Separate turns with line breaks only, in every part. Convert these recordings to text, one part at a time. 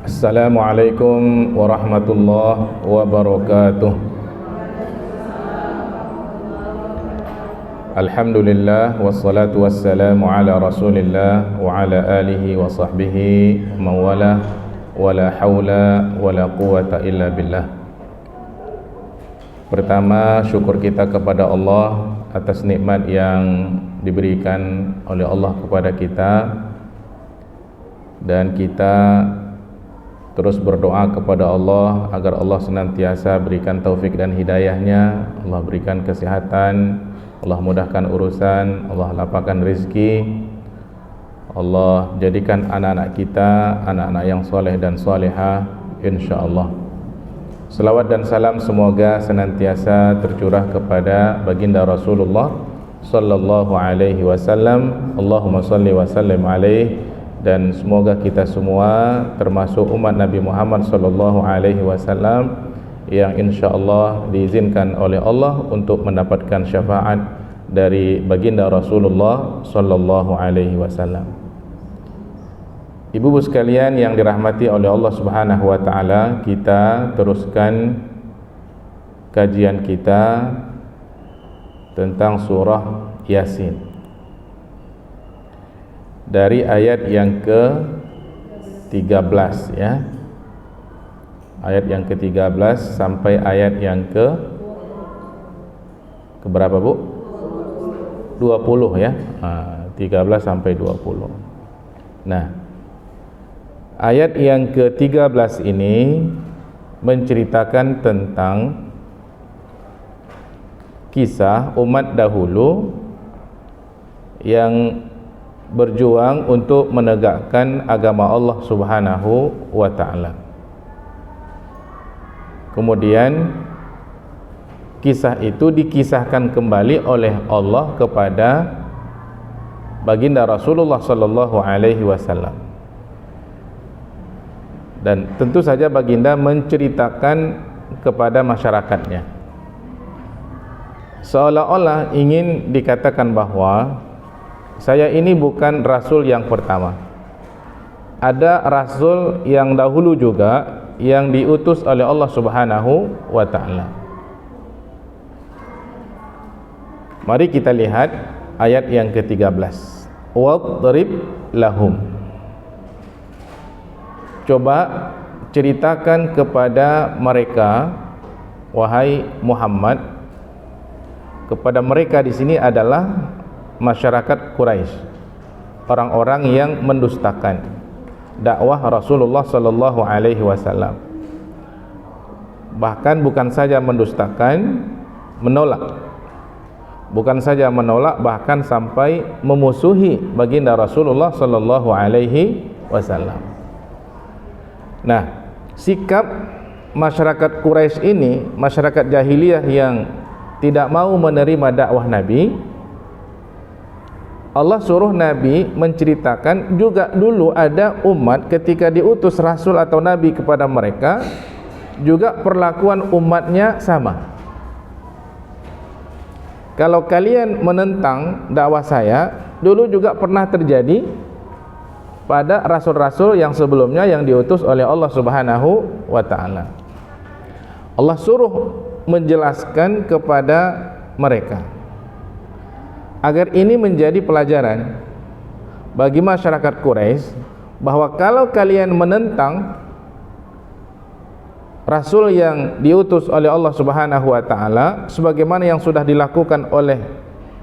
Assalamualaikum warahmatullahi wabarakatuh. Alhamdulillah wassalatu wassalamu ala Rasulillah wa ala alihi wa sahbihi mawala wala haula wala quwata illa billah. Pertama, syukur kita kepada Allah atas nikmat yang diberikan oleh Allah kepada kita, dan kita terus berdoa kepada Allah agar Allah senantiasa berikan taufik dan hidayahnya. Allah berikan kesehatan, Allah mudahkan urusan, Allah lapangkan rezeki, Allah jadikan anak-anak kita anak-anak yang soleh dan solehah insyaallah. Selawat dan salam semoga senantiasa tercurah kepada baginda Rasulullah sallallahu alaihi wasallam. Allahumma salli wa sallim alaihi. Dan semoga kita semua termasuk umat Nabi Muhammad sallallahu alaihi wasallam yang insyaallah diizinkan oleh Allah untuk mendapatkan syafaat dari baginda Rasulullah sallallahu alaihi wasallam. Ibu-ibu sekalian yang dirahmati oleh Allah Subhanahu wa taala, kita teruskan kajian kita tentang surah Yasin dari ayat yang ke-13 ya. Ayat yang ke-13 sampai ayat yang keberapa Bu? 20 ya. 13 sampai 20. Nah, ayat yang ke-13 ini menceritakan tentang kisah umat dahulu yang berjuang untuk menegakkan agama Allah Subhanahu wa ta'ala. Kemudian kisah itu dikisahkan kembali oleh Allah kepada baginda Rasulullah sallallahu alaihi wasallam. Dan tentu saja baginda menceritakan kepada masyarakatnya, seolah-olah ingin dikatakan bahwa saya ini bukan rasul yang pertama. Ada rasul yang dahulu juga yang diutus oleh Allah Subhanahu wa ta'ala. Mari kita lihat ayat yang ke-13. Wadrib lahum. Coba ceritakan kepada mereka, wahai Muhammad. Kepada mereka di sini adalah masyarakat Quraisy, orang-orang yang mendustakan dakwah Rasulullah sallallahu alaihi wasallam. Bahkan bukan saja mendustakan, menolak. Bukan saja menolak, bahkan sampai memusuhi baginda Rasulullah sallallahu alaihi wasallam. Nah, sikap masyarakat Quraisy ini, masyarakat jahiliyah yang tidak mau menerima dakwah Nabi, Allah suruh Nabi menceritakan juga dulu ada umat ketika diutus Rasul atau Nabi kepada mereka, juga perlakuan umatnya sama. Kalau kalian menentang dakwah saya, dulu juga pernah terjadi pada rasul-rasul yang sebelumnya yang diutus oleh Allah Subhanahu wa ta'ala. Allah suruh menjelaskan kepada mereka agar ini menjadi pelajaran bagi masyarakat Quraisy, bahwa kalau kalian menentang Rasul yang diutus oleh Allah Subhanahu wa ta'ala sebagaimana yang sudah dilakukan oleh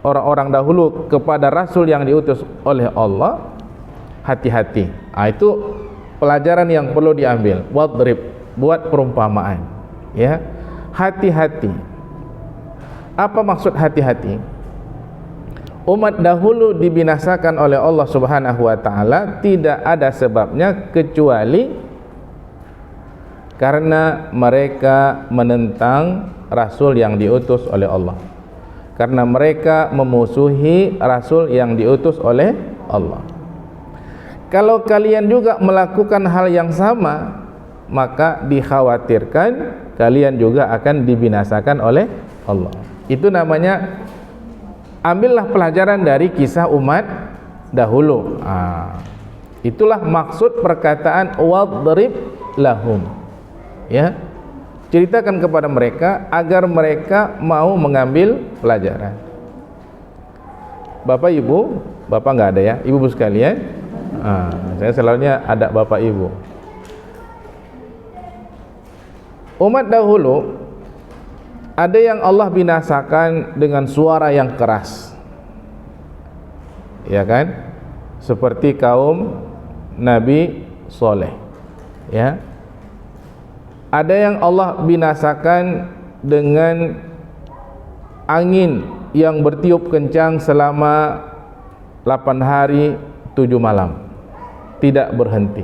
orang-orang dahulu kepada Rasul yang diutus oleh Allah, hati-hati. Itu pelajaran yang perlu diambil. Wadrib, buat perumpamaan ya. Hati-hati. Apa maksud hati-hati? Umat dahulu dibinasakan oleh Allah Subhanahu wa ta'ala tidak ada sebabnya kecuali karena mereka menentang Rasul yang diutus oleh Allah, karena mereka memusuhi Rasul yang diutus oleh Allah. Kalau kalian juga melakukan hal yang sama, maka dikhawatirkan kalian juga akan dibinasakan oleh Allah. Itu namanya, ambillah pelajaran dari kisah umat dahulu. Itulah maksud perkataan wadrib lahum. Ya. Ceritakan kepada mereka agar mereka mau mengambil pelajaran. Bapak Ibu, Bapak nggak ada ya, Ibu sekalian. Saya selalunya ada Bapak Ibu. Umat dahulu ada yang Allah binasakan dengan suara yang keras, ya kan? Seperti kaum Nabi Soleh, ya. Ada yang Allah binasakan dengan angin yang bertiup kencang selama 8 hari 7 malam, tidak berhenti.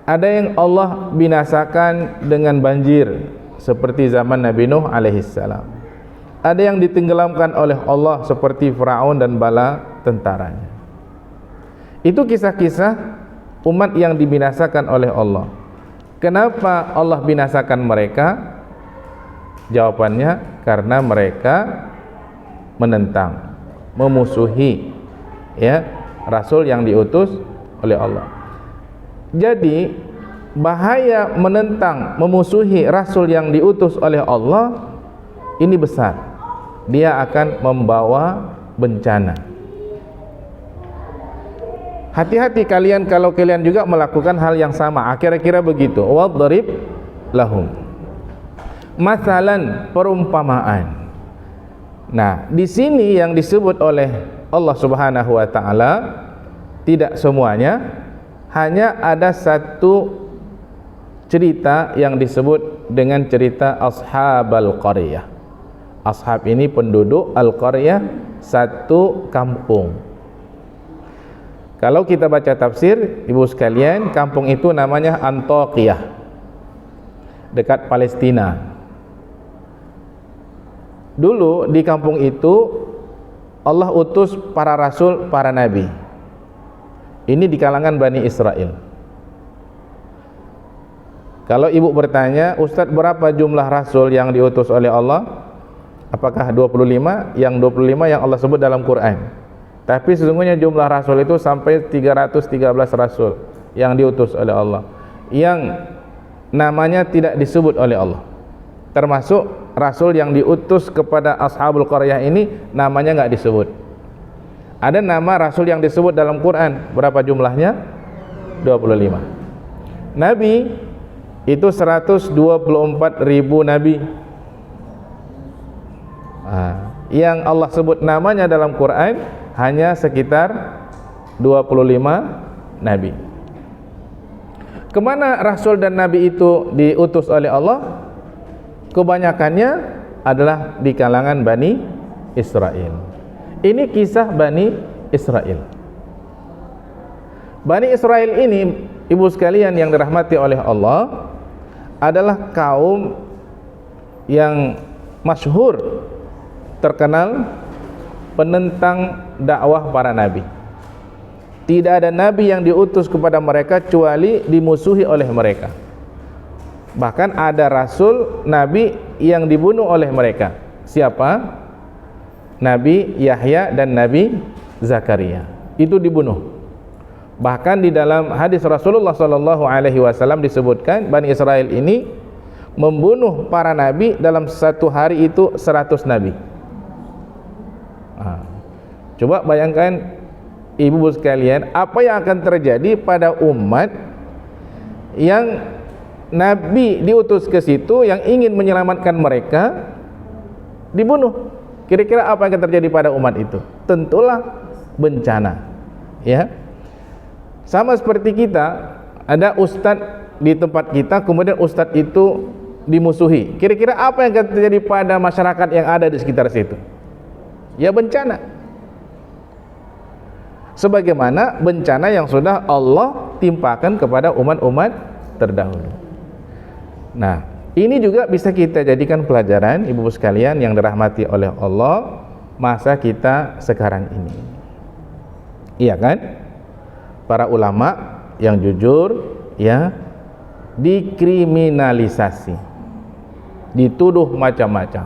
Ada yang Allah binasakan dengan banjir seperti zaman Nabi Nuh alaihissalam. Ada yang ditenggelamkan oleh Allah seperti Firaun dan bala tentaranya. Itu kisah-kisah umat yang dibinasakan oleh Allah. Kenapa Allah binasakan mereka? Jawabannya karena mereka menentang, memusuhi, ya, Rasul yang diutus oleh Allah. Jadi bahaya menentang, memusuhi Rasul yang diutus oleh Allah ini besar. Dia akan membawa bencana. Hati-hati kalian kalau kalian juga melakukan hal yang sama. Kira-kira begitu. Wadrib lahum. Masalan, perumpamaan. Nah, di sini yang disebut oleh Allah Subhanahu wa taala tidak semuanya, hanya ada satu cerita yang disebut dengan cerita Ashabal Qaryah. Ashab ini penduduk Al-Qaryah, satu kampung. Kalau kita baca tafsir, Ibu sekalian, kampung itu namanya Antiokhia, dekat Palestina. Dulu di kampung itu Allah utus para rasul, para nabi. Ini di kalangan Bani Israel. Kalau ibu bertanya, Ustadz, berapa jumlah rasul yang diutus oleh Allah? Apakah 25? Yang 25 yang Allah sebut dalam Quran. Tapi sesungguhnya jumlah rasul itu sampai 313 rasul yang diutus oleh Allah, yang namanya tidak disebut oleh Allah. Termasuk rasul yang diutus kepada Ashabul Qaryah ini namanya nggak disebut. Ada nama rasul yang disebut dalam Quran, berapa jumlahnya? 25. Nabi itu 124.000 nabi. Yang Allah sebut namanya dalam Quran hanya sekitar 25 nabi. Kemana rasul dan nabi itu diutus oleh Allah? Kebanyakannya adalah di kalangan Bani Israel. Ini kisah Bani Israel. Bani Israel ini, ibu sekalian yang dirahmati oleh Allah, adalah kaum yang masyhur, terkenal penentang dakwah para nabi. Tidak ada nabi yang diutus kepada mereka kecuali dimusuhi oleh mereka. Bahkan ada rasul, nabi yang dibunuh oleh mereka. Siapa? Nabi Yahya dan Nabi Zakaria. Itu dibunuh. Bahkan di dalam hadis Rasulullah SAW disebutkan Bani Israel ini membunuh para nabi dalam satu hari itu 100 nabi. Coba bayangkan ibu sekalian, apa yang akan terjadi pada umat yang nabi diutus ke situ yang ingin menyelamatkan mereka dibunuh. Kira-kira apa yang akan terjadi pada umat itu? Tentulah bencana, ya. Sama seperti kita, ada ustadz di tempat kita, kemudian ustadz itu dimusuhi. Kira-kira apa yang akan terjadi pada masyarakat yang ada di sekitar situ? Ya bencana. Sebagaimana bencana yang sudah Allah timpakan kepada umat-umat terdahulu. Nah, ini juga bisa kita jadikan pelajaran, ibu sekalian yang dirahmati oleh Allah, masa kita sekarang ini. Iya kan? Para ulama yang jujur, ya, dikriminalisasi, dituduh macam-macam.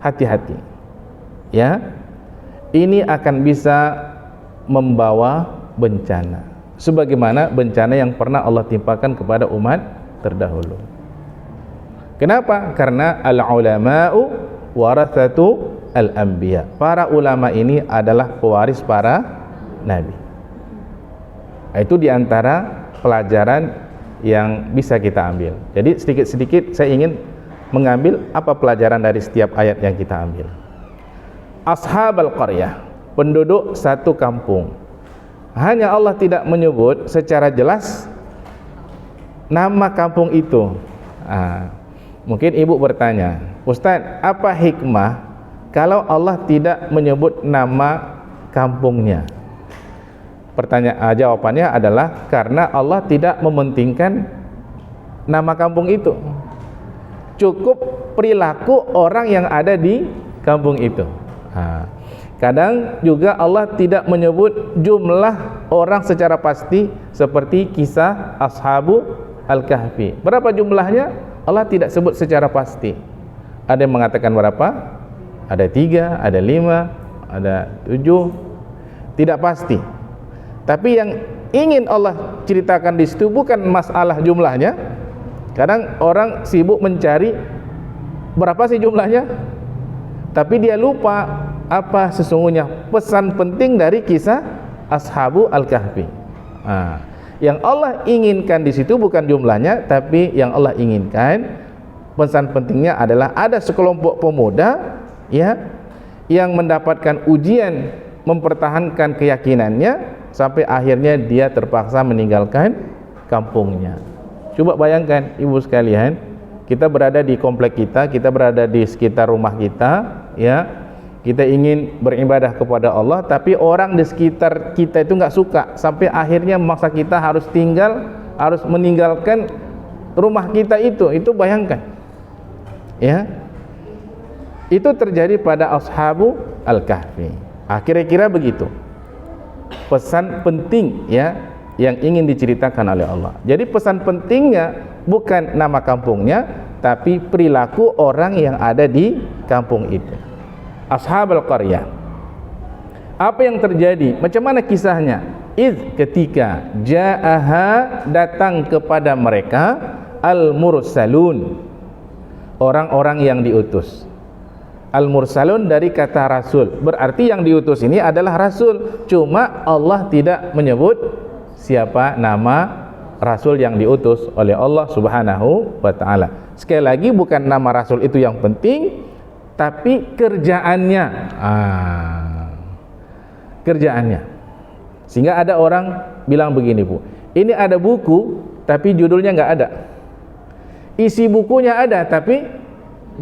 Hati-hati, ya. Ini akan bisa membawa bencana. sebagaimana bencana yang pernah Allah timpakan kepada umat terdahulu. Kenapa? Karena al-ulama'u warathatu al-anbiya. Para ulama ini adalah pewaris para nabi. Itu diantara pelajaran yang bisa kita ambil. Jadi sedikit-sedikit saya ingin mengambil apa pelajaran dari setiap ayat yang kita ambil. Ashabal qaryah, penduduk satu kampung. Hanya Allah tidak menyebut secara jelas nama kampung itu. Mungkin ibu bertanya, Ustaz, apa hikmah kalau Allah tidak menyebut nama kampungnya? Jawabannya adalah karena Allah tidak mementingkan nama kampung itu. Cukup perilaku orang yang ada di kampung itu. Kadang juga Allah tidak menyebut jumlah orang secara pasti, seperti kisah Ashabu Al-Kahfi. Berapa jumlahnya? Allah tidak sebut secara pasti. Ada yang mengatakan berapa? Ada 3, ada 5, ada 7. Tidak pasti. Tapi yang ingin Allah ceritakan di situ bukan masalah jumlahnya. Kadang orang sibuk mencari berapa sih jumlahnya, tapi dia lupa apa sesungguhnya pesan penting dari kisah Ashabu Al-Kahfi. Yang Allah inginkan di situ bukan jumlahnya, tapi yang Allah inginkan pesan pentingnya adalah ada sekelompok pemuda ya yang mendapatkan ujian mempertahankan keyakinannya sampai akhirnya dia terpaksa meninggalkan kampungnya. Coba bayangkan ibu sekalian, kita berada di komplek kita berada di sekitar rumah kita ya. Kita ingin beribadah kepada Allah, tapi orang di sekitar kita itu nggak suka, sampai akhirnya memaksa kita harus meninggalkan rumah kita itu. Itu bayangkan, ya. Itu terjadi pada Ashabu Al-Kahfi. Kira-kira begitu. Pesan penting ya yang ingin diceritakan oleh Allah. Jadi pesan pentingnya bukan nama kampungnya, tapi perilaku orang yang ada di kampung itu. Ashabul qaryah. Apa yang terjadi? Macam mana kisahnya? Ketika ja'aha, datang kepada mereka al-mursalun, orang-orang yang diutus. Al-mursalun dari kata rasul, berarti yang diutus ini adalah rasul. Cuma Allah tidak menyebut siapa nama rasul yang diutus oleh Allah Subhanahu wa ta'ala. Sekali lagi, bukan nama rasul itu yang penting, tapi kerjaannya. Kerjaannya. Sehingga ada orang bilang begini, Bu, ini ada buku tapi judulnya nggak ada. Isi bukunya ada tapi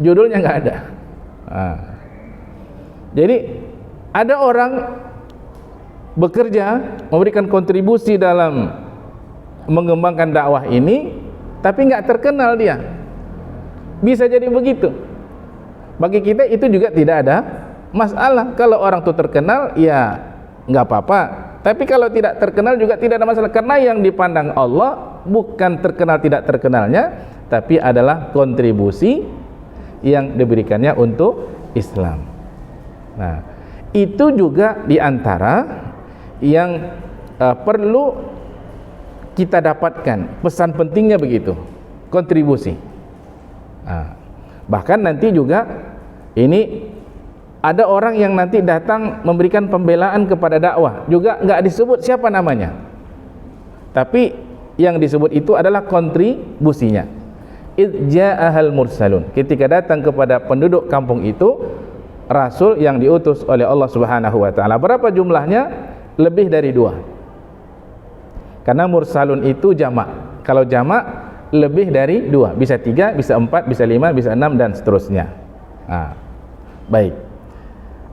judulnya nggak ada. Jadi ada orang bekerja, memberikan kontribusi dalam mengembangkan dakwah ini, tapi nggak terkenal dia. Bisa jadi begitu. Bagi kita itu juga tidak ada masalah. Kalau orang itu terkenal, ya nggak apa-apa. Tapi kalau tidak terkenal juga tidak ada masalah, karena yang dipandang Allah bukan terkenal tidak terkenalnya, tapi adalah kontribusi yang diberikannya untuk Islam. Nah, itu juga diantara yang perlu kita dapatkan, pesan pentingnya begitu, kontribusi. Bahkan nanti juga ini ada orang yang nanti datang memberikan pembelaan kepada dakwah, juga nggak disebut siapa namanya, tapi yang disebut itu adalah kontribusinya. Ja'ahal mursalun, ketika datang kepada penduduk kampung itu rasul yang diutus oleh Allah Subhanahu wa ta'ala. Berapa jumlahnya? Lebih dari 2, karena mursalun itu jamak. Kalau jamak lebih dari 2, bisa 3, bisa 4, bisa 5, bisa 6 dan seterusnya. Baik.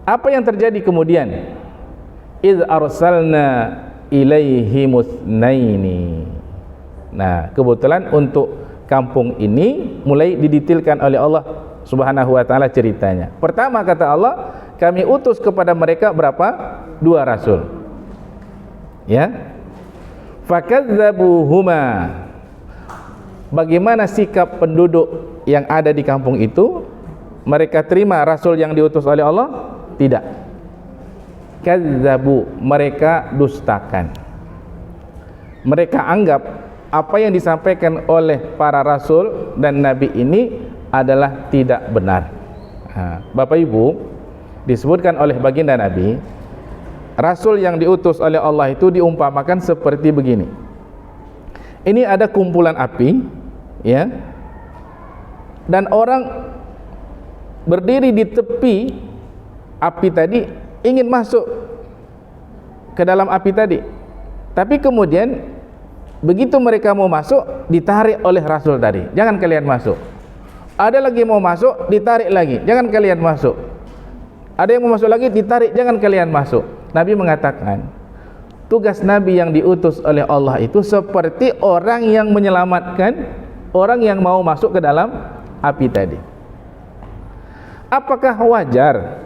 Apa yang terjadi kemudian? Idz arsalna ilaihimus naini. Nah, kebetulan untuk kampung ini mulai didetailkan oleh Allah Subhanahu wa ta'ala ceritanya. Pertama kata Allah, kami utus kepada mereka berapa? 2 rasul. Ya. Fakadzabuhuma. Bagaimana sikap penduduk yang ada di kampung itu? Mereka terima rasul yang diutus oleh Allah? Tidak. Kadzabu, mereka dustakan. mereka anggap apa yang disampaikan oleh para rasul dan nabi ini adalah tidak benar. Bapak Ibu, disebutkan oleh baginda Nabi, rasul yang diutus oleh Allah itu diumpamakan seperti begini. Ini ada kumpulan api, ya, dan orang berdiri di tepi api tadi ingin masuk ke dalam api tadi, tapi kemudian begitu mereka mau masuk ditarik oleh rasul tadi, jangan kalian masuk. Ada lagi mau masuk, ditarik lagi, jangan kalian masuk. Ada yang mau masuk lagi, ditarik, jangan kalian masuk. Nabi mengatakan, tugas Nabi yang diutus oleh Allah itu seperti orang yang menyelamatkan orang yang mau masuk ke dalam api tadi. Apakah wajar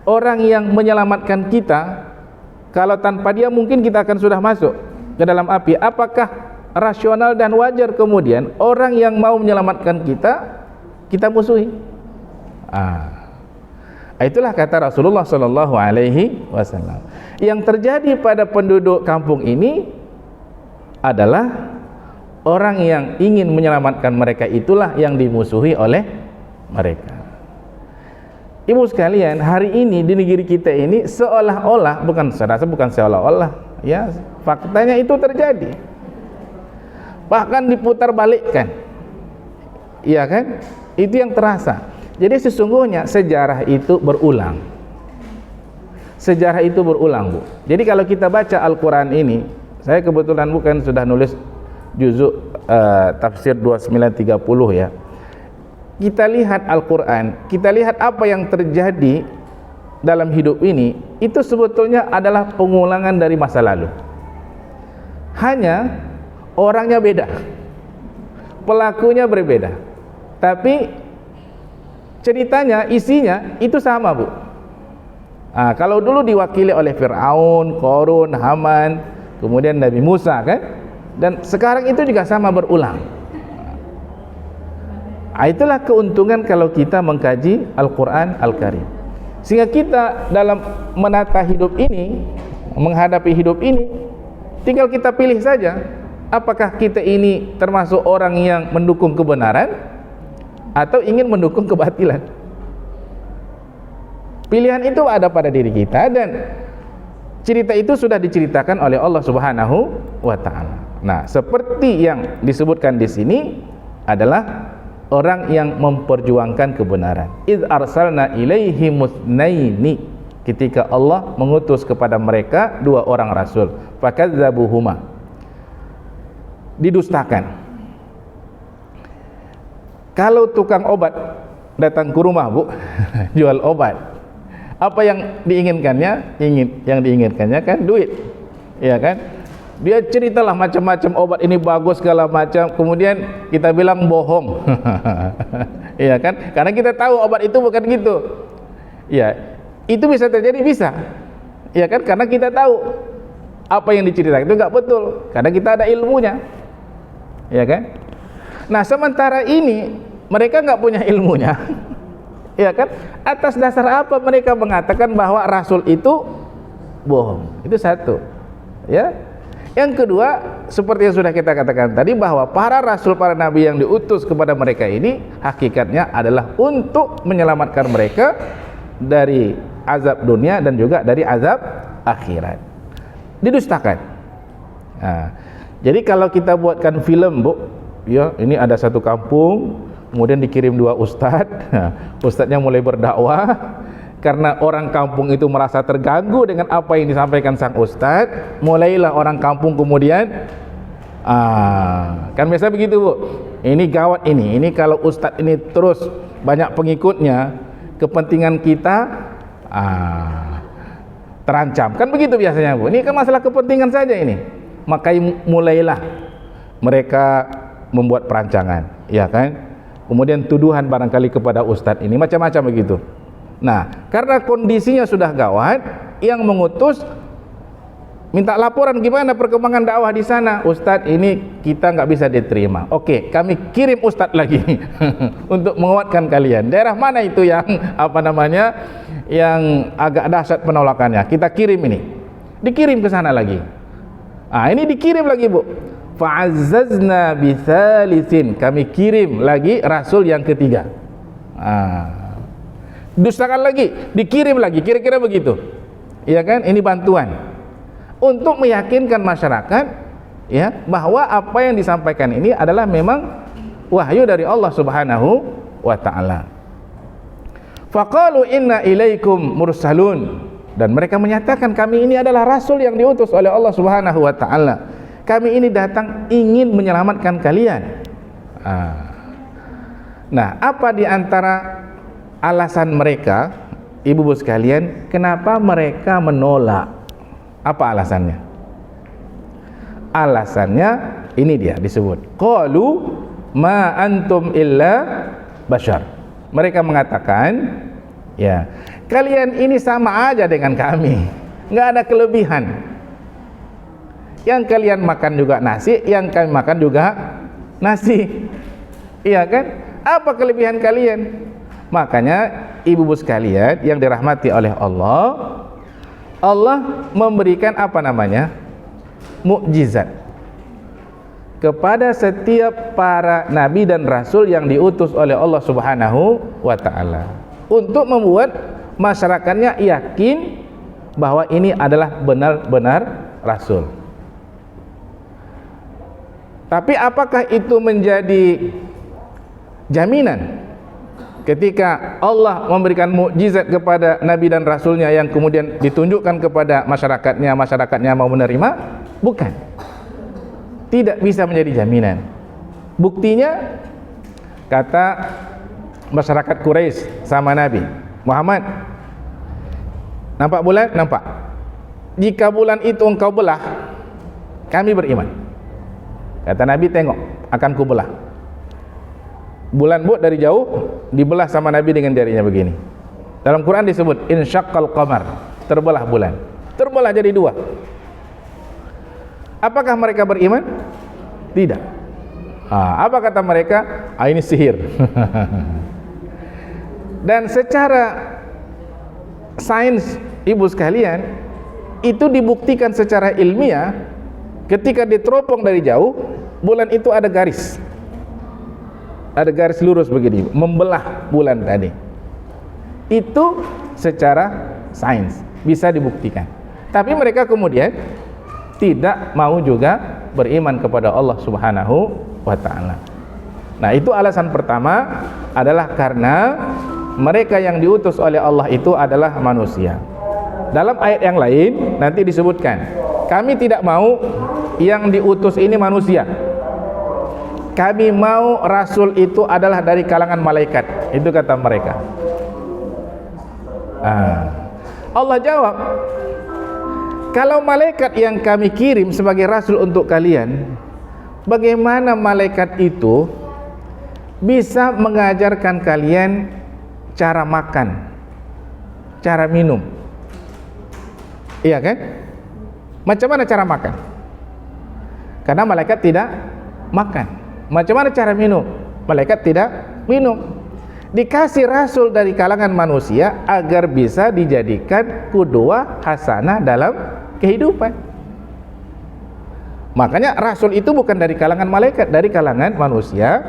orang yang menyelamatkan kita, kalau tanpa dia mungkin kita akan sudah masuk ke dalam api? Apakah rasional dan wajar kemudian orang yang mau menyelamatkan kita musuhi? Itulah kata Rasulullah sallallahu alaihi wasallam. Yang terjadi pada penduduk kampung ini adalah orang yang ingin menyelamatkan mereka itulah yang dimusuhi oleh mereka. Ibu sekalian, hari ini di negeri kita ini seolah-olah, bukan seolah-olah, ya, faktanya itu terjadi. Bahkan diputar balikkan. Iya kan? Itu yang terasa. Jadi sesungguhnya sejarah itu berulang. Sejarah itu berulang, Bu. Jadi kalau kita baca Al-Qur'an ini, saya kebetulan bukan sudah nulis juzuk tafsir 2930 ya. Kita lihat Al-Qur'an, kita lihat apa yang terjadi dalam hidup ini, itu sebetulnya adalah pengulangan dari masa lalu. Hanya orangnya beda, pelakunya berbeda, tapi ceritanya, isinya itu sama, Bu. Kalau dulu diwakili oleh Fir'aun, Qarun, Haman, kemudian Nabi Musa kan, dan sekarang itu juga sama berulang. Itulah keuntungan kalau kita mengkaji Al-Quran Al-Karim, sehingga kita dalam menata hidup ini, menghadapi hidup ini, tinggal kita pilih saja, apakah kita ini termasuk orang yang mendukung kebenaran atau ingin mendukung kebatilan. Pilihan itu ada pada diri kita, dan cerita itu sudah diceritakan oleh Allah Subhanahu wa taala. Nah, seperti yang disebutkan di sini adalah orang yang memperjuangkan kebenaran. Idz arsalna ilaihi musnaini, ketika Allah mengutus kepada mereka 2 orang rasul, fakadzabuhuma, didustakan. Kalau tukang obat datang ke rumah, Bu, jual obat, apa yang diinginkannya? Yang diinginkannya kan duit, ya kan? Dia ceritalah macam-macam obat ini bagus segala macam, kemudian kita bilang bohong. Iya kan? Karena kita tahu obat itu bukan gitu. Ya, itu bisa terjadi, bisa. Iya kan? Karena kita tahu apa yang diceritakan itu enggak betul, karena kita ada ilmunya. Iya kan? Nah, sementara ini mereka enggak punya ilmunya. Iya kan? Atas dasar apa mereka mengatakan bahwa rasul itu bohong? Itu satu. Ya. Yang kedua, seperti yang sudah kita katakan tadi, bahwa para rasul, para nabi yang diutus kepada mereka ini hakikatnya adalah untuk menyelamatkan mereka dari azab dunia dan juga dari azab akhirat. Didustakan. Jadi kalau kita buatkan film, Bu, ya, ini ada satu kampung, kemudian dikirim 2 ustadz, ustadznya mulai berdakwah. Karena orang kampung itu merasa terganggu dengan apa yang disampaikan sang ustadz, mulailah orang kampung kemudian kan biasa begitu, Bu. Ini gawat ini kalau ustadz ini terus banyak pengikutnya, kepentingan kita terancam. Kan begitu biasanya, Bu. Ini kan masalah kepentingan saja ini. Maka mulailah mereka membuat perancangan, ya kan? Kemudian tuduhan barangkali kepada ustadz ini macam-macam begitu. Nah, karena kondisinya sudah gawat, yang mengutus minta laporan gimana perkembangan dakwah di sana. Ustadz, ini kita nggak bisa diterima. Oke, kami kirim ustadz lagi untuk menguatkan kalian. Daerah mana itu yang yang agak dahsyat penolakannya? Kita kirim ini. Dikirim ke sana lagi. Ini dikirim lagi, Bu. Fa'azzazna bitsalitsin, kami kirim lagi rasul yang ketiga. Dustakan lagi, dikirim lagi, kira-kira begitu. Iya kan? Ini bantuan untuk meyakinkan masyarakat ya bahwa apa yang disampaikan ini adalah memang wahyu dari Allah Subhanahu wa taala. Faqalu inna ilaikum mursalun, dan mereka menyatakan kami ini adalah rasul yang diutus oleh Allah Subhanahu wa taala. Kami ini datang ingin menyelamatkan kalian. Nah, apa di antara alasan mereka, ibu-ibu sekalian, kenapa mereka menolak? Apa alasannya? Alasannya ini dia disebut. Qalu ma antum illa bashar. Mereka mengatakan, ya, kalian ini sama aja dengan kami, nggak ada kelebihan. Yang kalian makan juga nasi, yang kami makan juga nasi. Iya kan? Apa kelebihan kalian? Makanya ibu-ibu sekalian yang dirahmati oleh Allah, Allah memberikan apa namanya? Mukjizat kepada setiap para nabi dan rasul yang diutus oleh Allah Subhanahu wa taala untuk membuat masyarakatnya yakin bahwa ini adalah benar-benar rasul. Tapi apakah itu menjadi jaminan ketika Allah memberikan mukjizat kepada nabi dan rasulnya yang kemudian ditunjukkan kepada masyarakatnya mau menerima? Bukan. Tidak bisa menjadi jaminan. Buktinya kata masyarakat Quraisy sama Nabi Muhammad, nampak bulan? Nampak. Jika bulan itu engkau belah, kami beriman. Kata Nabi, tengok, akan kubelah. Bulan, Bu, dari jauh dibelah sama Nabi dengan jarinya begini. Dalam Quran disebut insyaqqal qamar, terbelah bulan. Terbelah jadi dua. Apakah mereka beriman? Tidak. Apa kata mereka? Ini sihir. Dan secara sains, ibu sekalian, itu dibuktikan secara ilmiah. Ketika diteropong dari jauh, bulan itu ada garis lurus begini, membelah bulan tadi. Itu secara sains bisa dibuktikan. Tapi mereka kemudian tidak mau juga beriman kepada Allah Subhanahu wa taala. Nah, itu alasan pertama adalah karena mereka yang diutus oleh Allah itu adalah manusia. Dalam ayat yang lain nanti disebutkan, kami tidak mau yang diutus ini manusia. Kami mau rasul itu adalah dari kalangan malaikat. Itu kata mereka. Allah jawab, kalau malaikat yang kami kirim sebagai rasul untuk kalian, bagaimana malaikat itu bisa mengajarkan kalian cara makan, cara minum? Iya kan? Macam mana cara makan? Karena malaikat tidak makan. Macam mana cara minum? Malaikat tidak minum. Dikasih rasul dari kalangan manusia agar bisa dijadikan qudwah hasanah dalam kehidupan. Makanya rasul itu bukan dari kalangan malaikat, dari kalangan manusia.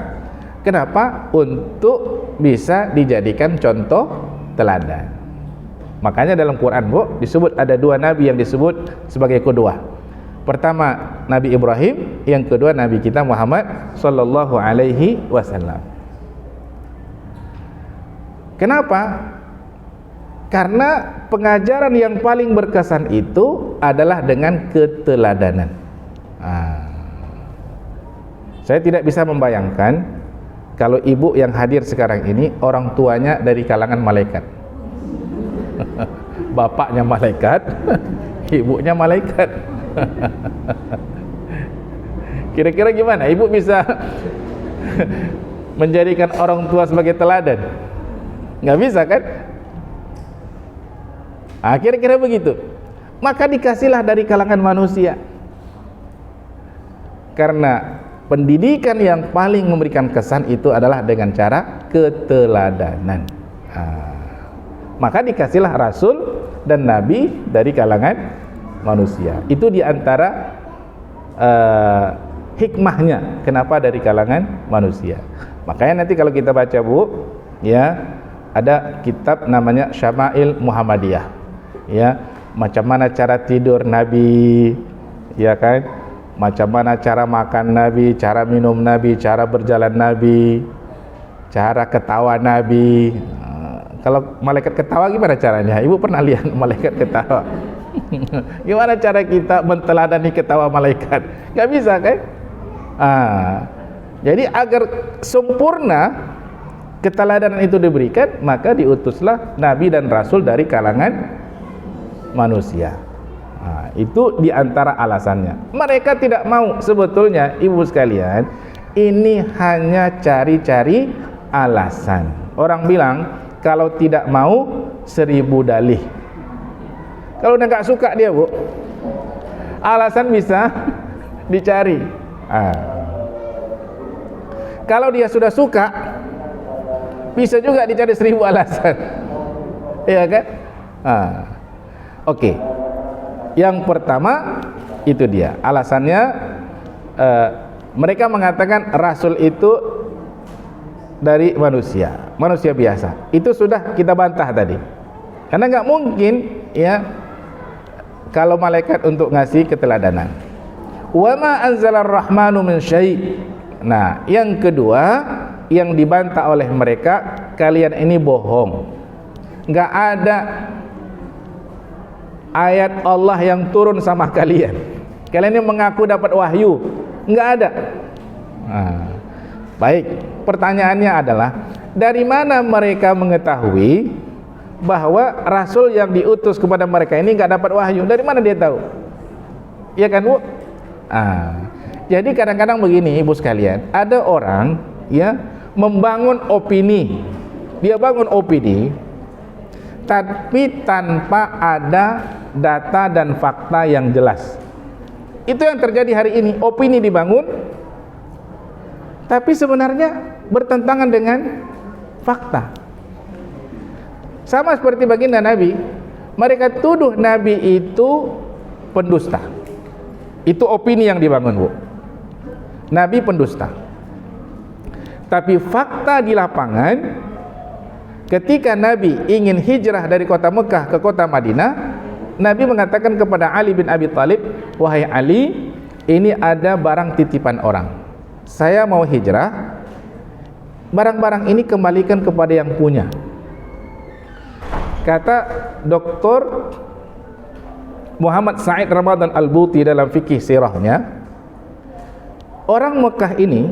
Kenapa? Untuk bisa dijadikan contoh teladan. Makanya dalam Quran, Bu, disebut ada dua nabi yang disebut sebagai qudwah. Pertama Nabi Ibrahim, yang kedua Nabi kita Muhammad sallallahu alaihi wasallam. Kenapa? Karena pengajaran yang paling berkesan itu adalah dengan keteladanan. Saya tidak bisa membayangkan kalau ibu yang hadir sekarang ini orang tuanya dari kalangan malaikat. Bapaknya malaikat, ibunya malaikat. Kira-kira gimana? Ibu bisa menjadikan orang tua sebagai teladan? Nggak bisa kan? Kira-kira begitu. Maka dikasihlah dari kalangan manusia. Karena pendidikan yang paling memberikan kesan itu adalah dengan cara keteladanan. Maka dikasihlah rasul dan nabi dari kalangan manusia. Itu diantara hikmahnya kenapa dari kalangan manusia. Makanya nanti kalau kita baca Bu, ya, ada kitab namanya Syama'il Muhammadiyah, ya, macam mana cara tidur Nabi, ya kan, macam mana cara makan Nabi, cara minum Nabi, cara berjalan Nabi, cara ketawa Nabi. Kalau malaikat ketawa gimana caranya? Ibu pernah lihat malaikat ketawa? Gimana cara kita menteladani ketawa malaikat? Gak bisa kan? Jadi agar sempurna keteladanan itu diberikan, maka diutuslah Nabi dan Rasul dari kalangan manusia. Itu diantara alasannya. Mereka tidak mau sebetulnya, ibu sekalian, ini hanya cari-cari alasan. Orang bilang kalau tidak mau 1000 dalih. Kalau udah gak suka dia Bu, alasan bisa dicari. Kalau dia sudah suka, bisa juga dicari 1000 alasan. Iya kan? Oke. Yang pertama itu dia alasannya, mereka mengatakan Rasul itu dari manusia biasa. Itu sudah kita bantah tadi, karena nggak mungkin ya kalau malaikat untuk ngasih keteladanan. Wa ma anzalar rahmanu min syai'. Nah, yang kedua yang dibantah oleh mereka, kalian ini bohong, nggak ada ayat Allah yang turun sama kalian. Kalian ini mengaku dapat wahyu, nggak ada. Baik, pertanyaannya adalah dari mana mereka mengetahui bahwa Rasul yang diutus kepada mereka ini nggak dapat wahyu? Dari mana dia tahu? Ya kan Bu? Jadi kadang-kadang begini ibu sekalian, ada orang ya membangun opini, dia bangun opini tapi tanpa ada data dan fakta yang jelas. Itu yang terjadi hari ini. Opini dibangun tapi sebenarnya bertentangan dengan fakta. Sama seperti baginda Nabi, mereka tuduh Nabi itu pendusta. Itu opini yang dibangun Bu, Nabi pendusta. Tapi fakta di lapangan, ketika Nabi ingin hijrah dari kota Mekah ke kota Madinah, Nabi mengatakan kepada Ali bin Abi Thalib, wahai Ali, ini ada barang titipan orang, saya mau hijrah, barang-barang ini kembalikan kepada yang punya. Kata Dr. Muhammad Said Ramadan Al-Buti dalam fikih sirahnya, orang Mekah ini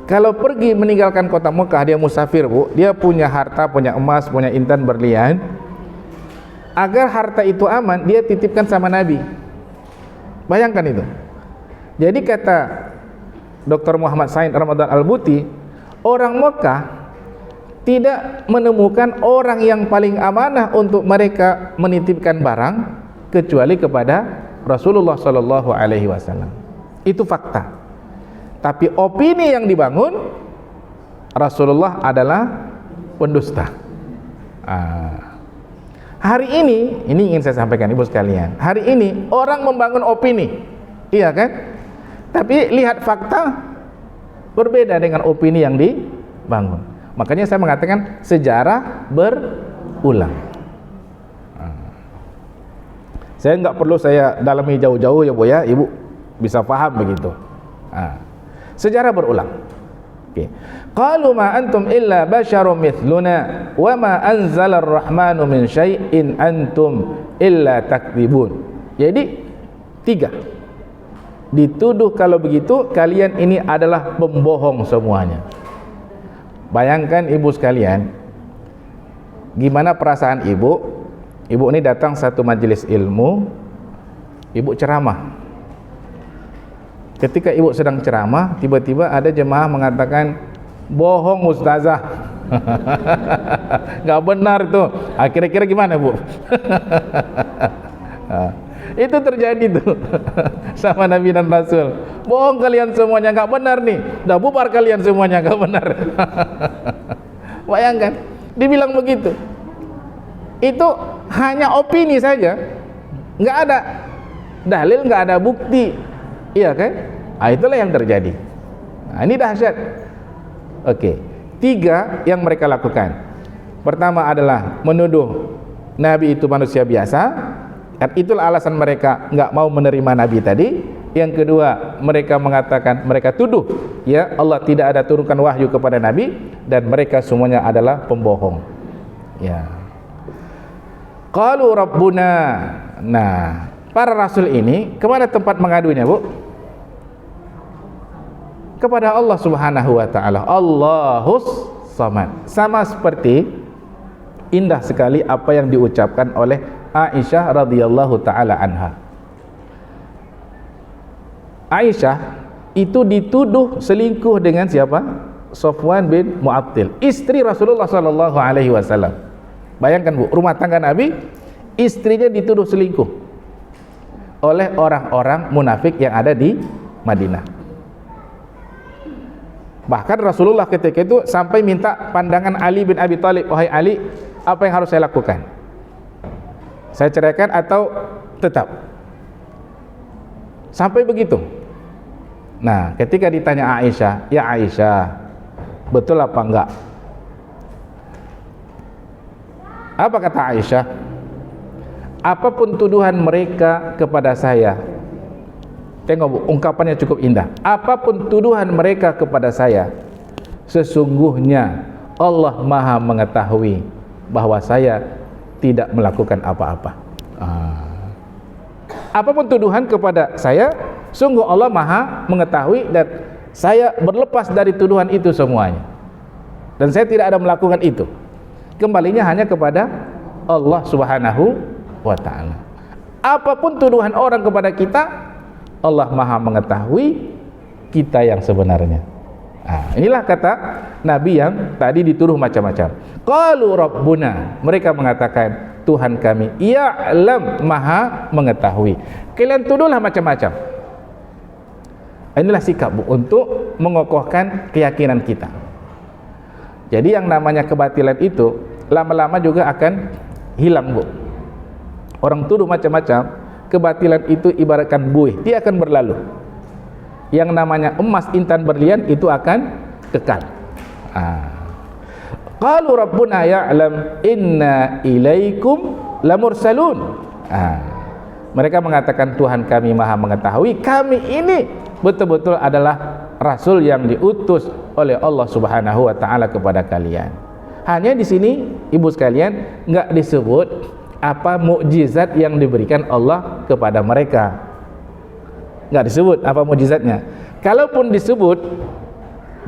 kalau pergi meninggalkan kota Mekah, dia musafir Bu, dia punya harta, punya emas, punya intan berlian, agar harta itu aman dia titipkan sama Nabi. Bayangkan itu. Jadi kata Dr. Muhammad Said Ramadan Al-Buti, orang Mekah tidak menemukan orang yang paling amanah untuk mereka menitipkan barang kecuali kepada Rasulullah Sallallahu Alaihi Wasallam. Itu fakta. Tapi opini yang dibangun, Rasulullah adalah pendusta. Hari ini ingin saya sampaikan ibu sekalian, hari ini orang membangun opini, iya kan? Tapi lihat fakta berbeda dengan opini yang dibangun. Makanya saya mengatakan sejarah berulang. Saya nggak perlu saya dalami jauh-jauh ya Bu ya, ibu bisa paham begitu. Sejarah berulang. Oke. Qalu ma antum illa basyarum mithluna wa ma anzalar rahmanu min syai'in antum illa takdzibun. Jadi 3. Dituduh kalau begitu kalian ini adalah pembohong semuanya. Bayangkan ibu sekalian, gimana perasaan ibu? Ibu ini datang satu majelis ilmu, ibu ceramah. Ketika ibu sedang ceramah, tiba-tiba ada jemaah mengatakan, bohong ustazah. Gak benar tuh. Kira-kira gimana Bu? Itu terjadi tuh sama Nabi dan Rasul. Bohong kalian semuanya, gak benar nih. Udah bubar kalian semuanya, gak benar. Bayangkan, dibilang begitu. Itu hanya opini saja, nggak ada dalil, nggak ada bukti. Iya kan? Itulah yang terjadi. Ini dahsyat. Oke. 3 yang mereka lakukan. Pertama adalah menuduh Nabi itu manusia biasa, dan itulah alasan mereka nggak mau menerima Nabi tadi. Yang kedua, mereka mengatakan, mereka tuduh ya Allah tidak ada turunkan wahyu kepada Nabi, dan mereka semuanya adalah pembohong. Ya. Qalu Rabbuna. Nah, para rasul ini kemana tempat mengadunya, Bu? Kepada Allah Subhanahu wa taala. Allahus Samad. Sama seperti indah sekali apa yang diucapkan oleh Aisyah radhiyallahu taala anha. Aisyah itu dituduh selingkuh dengan siapa? Safwan bin Mu'attil, istri Rasulullah sallallahu alaihi wasallam. Bayangkan, Bu, rumah tangga Nabi, istrinya dituduh selingkuh oleh orang-orang munafik yang ada di Madinah. Bahkan Rasulullah ketika itu sampai minta pandangan Ali bin Abi Thalib, wahai Ali, apa yang harus saya lakukan? Saya ceraikan atau tetap? Sampai begitu. Nah, ketika ditanya Aisyah, ya Aisyah, betul apa enggak? Apa kata Aisyah? Apapun tuduhan mereka kepada saya, tengok, Bu, ungkapannya cukup indah. Apapun tuduhan mereka kepada saya, sesungguhnya Allah Maha mengetahui bahwa saya tidak melakukan apa-apa. Apapun tuduhan kepada saya, sungguh Allah Maha mengetahui, dan saya berlepas dari tuduhan itu semuanya, dan saya tidak ada melakukan itu. Kembalinya hanya kepada Allah Subhanahu wa ta'ala. Apapun tuduhan orang kepada kita, Allah Maha mengetahui kita yang sebenarnya. Inilah kata Nabi yang tadi dituduh macam-macam. Qalu Rabbuna, mereka mengatakan Tuhan kami, ya'lam, Maha mengetahui. Kalian tuduhlah macam-macam. Inilah sikap, Bu, untuk mengokohkan keyakinan kita. Jadi yang namanya kebatilan itu lama-lama juga akan hilang, Bu. Orang tuduh macam-macam, kebatilan itu ibaratkan buih, dia akan berlalu. Yang namanya emas, intan, berlian itu akan kekal. Qalu Rabbuna ya'lam inna ilaikum lamursalun. Mereka mengatakan Tuhan kami Maha mengetahui, kami ini betul-betul adalah rasul yang diutus oleh Allah Subhanahu wa taala kepada kalian. Hanya di sini ibu sekalian enggak disebut apa mukjizat yang diberikan Allah kepada mereka. Enggak disebut apa mukjizatnya. Kalaupun disebut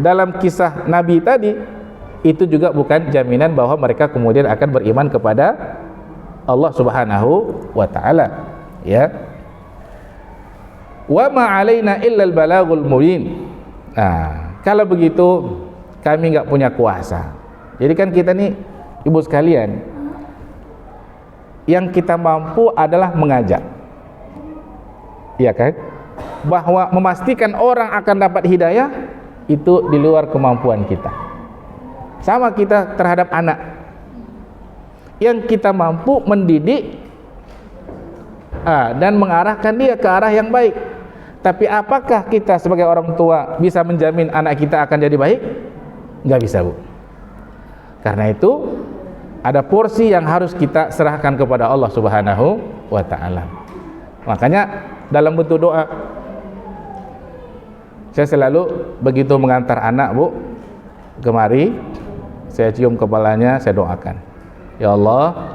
dalam kisah Nabi tadi, itu juga bukan jaminan bahwa mereka kemudian akan beriman kepada Allah Subhanahu wa taala, ya. Wa ma 'alaina illa al-balagul mubin. Kalau begitu kami enggak punya kuasa. Jadi kan kita nih ibu sekalian, yang kita mampu adalah mengajak, iya kan? Bahwa memastikan orang akan dapat hidayah itu di luar kemampuan kita. Sama kita terhadap anak, yang kita mampu mendidik dan mengarahkan dia ke arah yang baik. Tapi apakah kita sebagai orang tua bisa menjamin anak kita akan jadi baik? Nggak bisa, Bu. Karena itu ada porsi yang harus kita serahkan kepada Allah Subhanahu wa ta'ala. Makanya dalam bentuk doa, saya selalu begitu mengantar anak, Bu, kemari, saya cium kepalanya, saya doakan, ya Allah,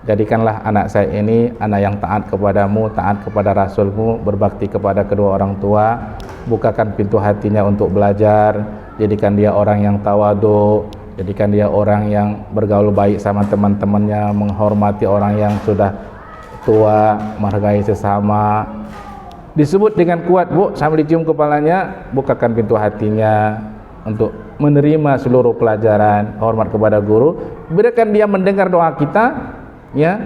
jadikanlah anak saya ini anak yang taat kepadamu, taat kepada Rasulmu, berbakti kepada kedua orang tua, bukakan pintu hatinya untuk belajar, jadikan dia orang yang tawadu, jadikan dia orang yang bergaul baik sama teman-temannya, menghormati orang yang sudah tua, menghargai sesama. Disebut dengan kuat, Bu, sambil dicium kepalanya, bukakan pintu hatinya untuk menerima seluruh pelajaran, hormat kepada guru, berikan dia mendengar doa kita, ya.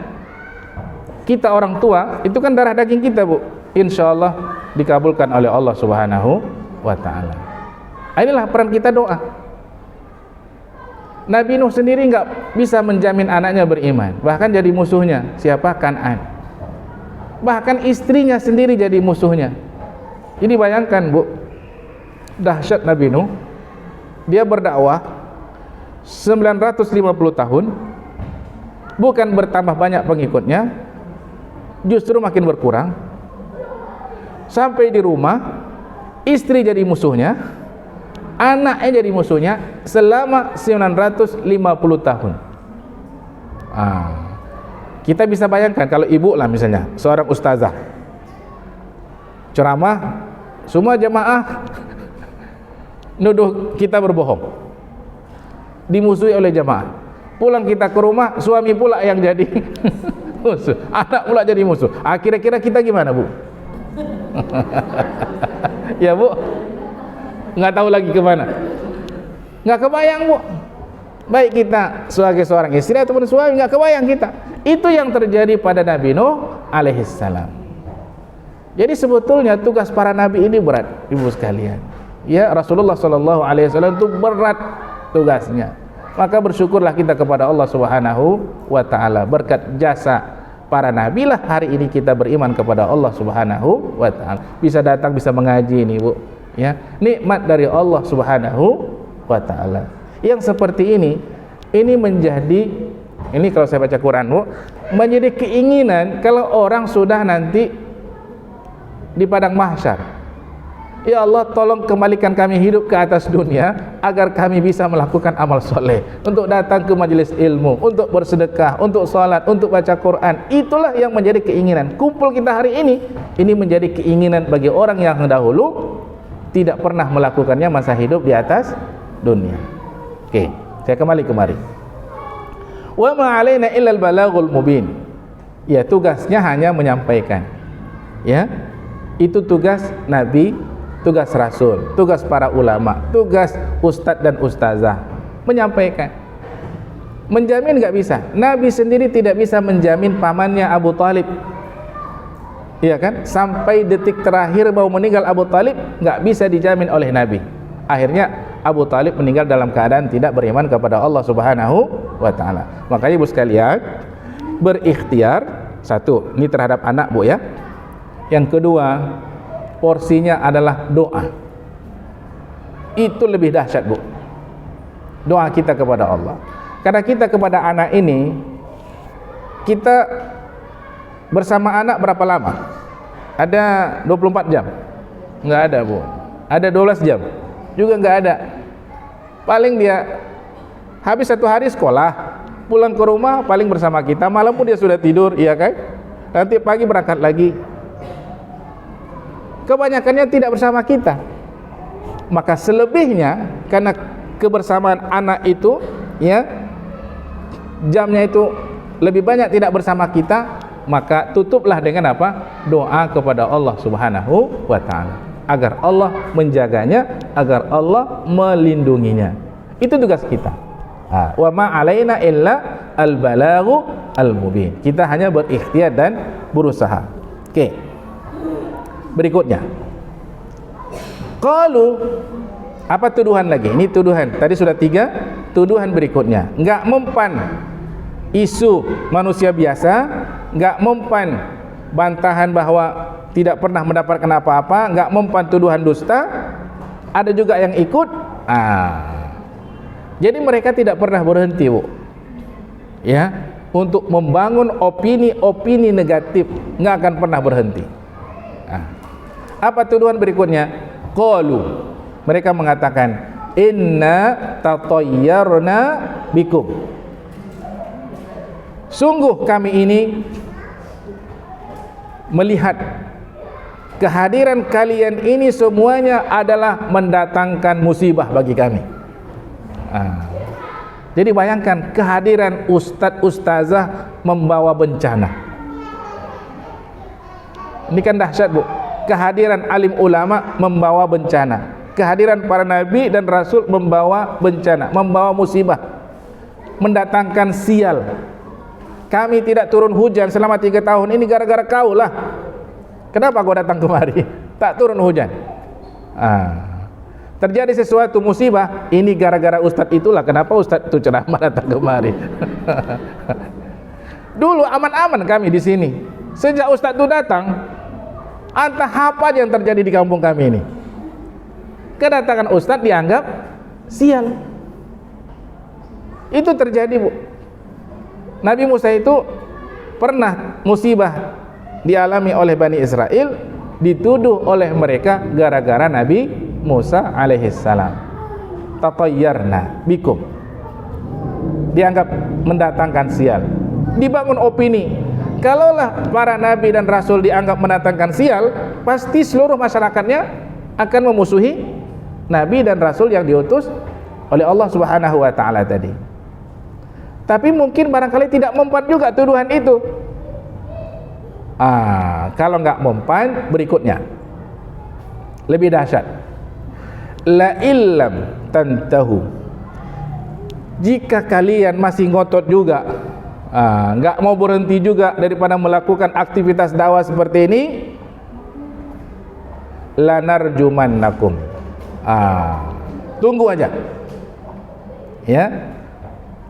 Kita orang tua itu kan darah daging kita, Bu, insyaallah dikabulkan oleh Allah Subhanahu wa ta'ala. Inilah peran kita doa. Nabi Nuh sendiri nggak bisa menjamin anaknya beriman, bahkan jadi musuhnya. Siapa? Kan'an. Bahkan istrinya sendiri jadi musuhnya.
Ini bayangkan Bu, dahsyat Nabi Nuh. Dia berdakwah 950 tahun, bukan bertambah banyak pengikutnya, justru makin berkurang. Sampai di rumah, istri jadi musuhnya, anaknya jadi musuhnya selama 950 tahun. Kita bisa bayangkan kalau ibu lah misalnya, seorang ustazah ceramah, semua jemaah nuduh kita berbohong, dimusuhi oleh jemaah. Pulang kita ke rumah, suami pula yang jadi musuh, anak pula jadi musuh. Kira-kira kita gimana Bu? Ya Bu, nggak tahu lagi kemana, nggak kebayang Bu. Baik kita sebagai seorang istri ataupun suami, nggak kebayang kita. Itu yang terjadi pada Nabi Nuh alaihissalam. Jadi sebetulnya tugas para nabi ini berat, ibu sekalian. Ya, Rasulullah sallallahu alaihi wasallam itu berat tugasnya. Maka bersyukurlah kita kepada Allah Subhanahu wa taala. Berkat jasa para nabi lah hari ini kita beriman kepada Allah Subhanahu wa taala. Bisa datang, bisa mengaji ini, Bu. Ya, nikmat dari Allah Subhanahu wa taala. Yang seperti ini menjadi, ini kalau saya baca Quran Bu, menjadi keinginan kalau orang sudah nanti di padang mahsyar, ya Allah tolong kembalikan kami hidup ke atas dunia agar kami bisa melakukan amal soleh, untuk datang ke majelis ilmu, untuk bersedekah, untuk sholat, untuk baca Quran. Itulah yang menjadi keinginan. Kumpul kita hari ini menjadi keinginan bagi orang yang dahulu tidak pernah melakukannya masa hidup di atas dunia. Oke, saya kembali kemari. Wa ma alaina illal balaghul mubin. Ya, tugasnya hanya menyampaikan. Ya, itu tugas nabi, tugas rasul, tugas para ulama, tugas ustadz dan ustazah, menyampaikan. Menjamin nggak bisa. Nabi sendiri tidak bisa menjamin pamannya Abu Talib, iya kan? Sampai detik terakhir mau meninggal Abu Talib nggak bisa dijamin oleh Nabi. Akhirnya Abu Talib meninggal dalam keadaan tidak beriman kepada Allah Subhanahu wa taala. Makanya ibu sekalian, berikhtiar, satu, ini terhadap anak Bu ya. Yang kedua, porsinya adalah doa. Itu lebih dahsyat Bu, doa kita kepada Allah. Karena kita kepada anak ini, kita bersama anak berapa lama? Ada 24 jam? Enggak ada Bu. Ada 12 jam? Juga enggak ada. Paling dia habis satu hari sekolah, pulang ke rumah paling bersama kita, malam pun dia sudah tidur, iya kan? Nanti pagi berangkat lagi. Kebanyakannya tidak bersama kita. Maka selebihnya, karena kebersamaan anak itu ya, jamnya itu lebih banyak tidak bersama kita, maka tutuplah dengan apa? Doa kepada Allah Subhanahu wa taala, agar Allah menjaganya, agar Allah melindunginya. Itu tugas kita. Wa ma alaina illa al balaghu al mubin. Kita hanya berikhtiar dan berusaha. Oke. Berikutnya, qalu, apa tuduhan lagi? Ini tuduhan, tadi sudah 3, tuduhan berikutnya. Enggak mempan isu manusia biasa, enggak mempan bantahan bahwa tidak pernah mendapatkan apa-apa, enggak mempan tuduhan dusta. Ada juga yang ikut. Jadi mereka tidak pernah berhenti Bu, ya, untuk membangun opini-opini negatif, enggak akan pernah berhenti. Apa tuduhan berikutnya? Qalu, mereka mengatakan, inna tatayyarna bikum. Sungguh kami ini melihat kehadiran kalian ini semuanya adalah mendatangkan musibah bagi kami. Jadi bayangkan kehadiran ustadz ustazah membawa bencana. Ini kan dahsyat Bu. Kehadiran alim ulama membawa bencana. Kehadiran para nabi dan rasul membawa bencana, membawa musibah, mendatangkan sial. Kami tidak turun hujan selama 3 tahun ini gara-gara kau lah. Kenapa kau datang kemari? Tak turun hujan. Terjadi sesuatu musibah, ini gara-gara ustadz itulah. Kenapa ustadz itu ceramah datang kemari? Dulu aman-aman kami di sini. Sejak ustadz itu datang, Entah apa yang terjadi di kampung kami ini. Kedatangan ustadz dianggap sial. Itu terjadi, Bu. Nabi Musa itu pernah musibah dialami oleh Bani Israel, dituduh oleh mereka gara-gara Nabi Musa alaihissalam. Tatayyarna bikum, dianggap mendatangkan sial. Dibangun opini, kalaulah para nabi dan rasul dianggap mendatangkan sial, pasti seluruh masyarakatnya akan memusuhi nabi dan rasul yang diutus oleh Allah Subhanahu wa taala tadi. Tapi mungkin barangkali tidak mempan juga tuduhan itu. Kalau nggak mempan, berikutnya lebih dahsyat. La illam tantahu, jika kalian masih ngotot juga, nggak mau berhenti juga daripada melakukan aktivitas dakwah seperti ini, lanarjumannakum, tunggu aja ya,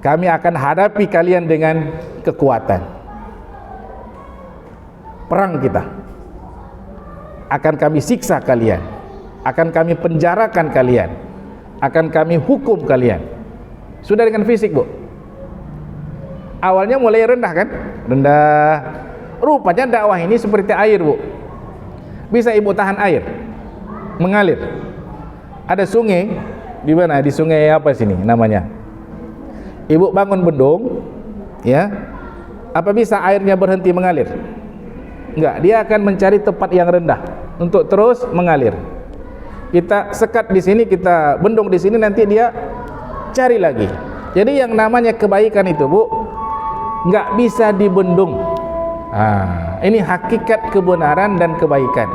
kami akan hadapi kalian dengan kekuatan. Perang kita, akan kami siksa kalian, akan kami penjarakan kalian, akan kami hukum kalian. Sudah dengan fisik, Bu. Awalnya mulai rendah kan? Rendah. Rupanya dakwah ini seperti air, Bu. Bisa Ibu tahan air mengalir. Ada sungai di mana? Di sungai apa sini namanya? Ibu bangun bendung, ya. Apa bisa airnya berhenti mengalir? Enggak, dia akan mencari tempat yang rendah untuk terus mengalir. Kita sekat di sini, kita bendung di sini, nanti dia cari lagi. Jadi yang namanya kebaikan itu, Bu, nggak bisa dibendung. Ini hakikat kebenaran dan kebaikan.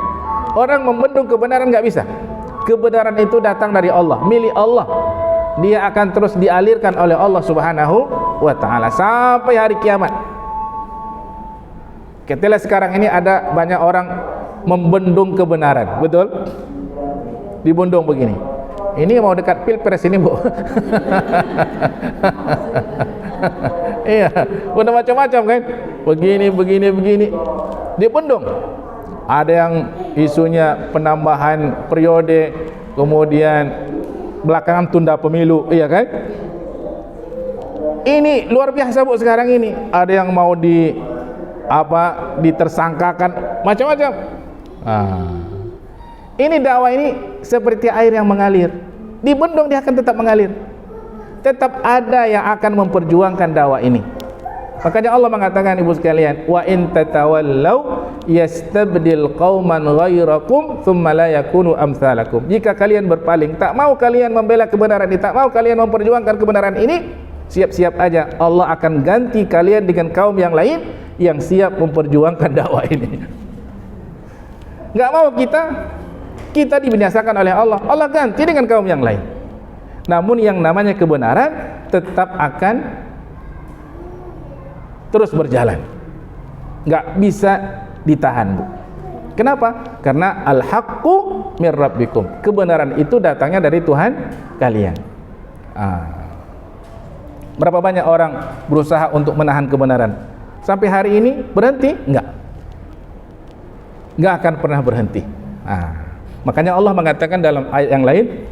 Orang membendung kebenaran nggak bisa. Kebenaran itu datang dari Allah, milik Allah. Dia akan terus dialirkan oleh Allah Subhanahu wa ta'ala sampai hari kiamat. Ketika sekarang ini ada banyak orang membendung kebenaran, betul? Dibendung begini. Ini mau dekat pilpres ini, Bu. Iya, udah macam-macam kan? Begini. Dibendung. Ada yang isunya penambahan periode, kemudian belakangan tunda pemilu, iya kan? Ini luar biasa, Bu, sekarang ini. Ada yang mau ditersangkakan macam-macam. Ini dakwah ini seperti air yang mengalir. Dibendung dia akan tetap mengalir. Tetap ada yang akan memperjuangkan dakwah ini. Makanya Allah mengatakan, ibu sekalian, wa in tatawallaw yastabdil qauman ghairakum tsumma la yakunu amsalakum. Jika kalian berpaling, tak mau kalian membela kebenaran ini, tak mau kalian memperjuangkan kebenaran ini, siap-siap aja Allah akan ganti kalian dengan kaum yang lain yang siap memperjuangkan dakwah ini. Enggak mau kita dibinasakan oleh Allah, Allah ganti dengan kaum yang lain. Namun yang namanya kebenaran tetap akan terus berjalan, nggak bisa ditahan, Bu. Kenapa? Karena al-haqqu mir rabbikum, kebenaran itu datangnya dari Tuhan kalian. Berapa banyak orang berusaha untuk menahan kebenaran, sampai hari ini berhenti? Nggak akan pernah berhenti. Makanya Allah mengatakan dalam ayat yang lain,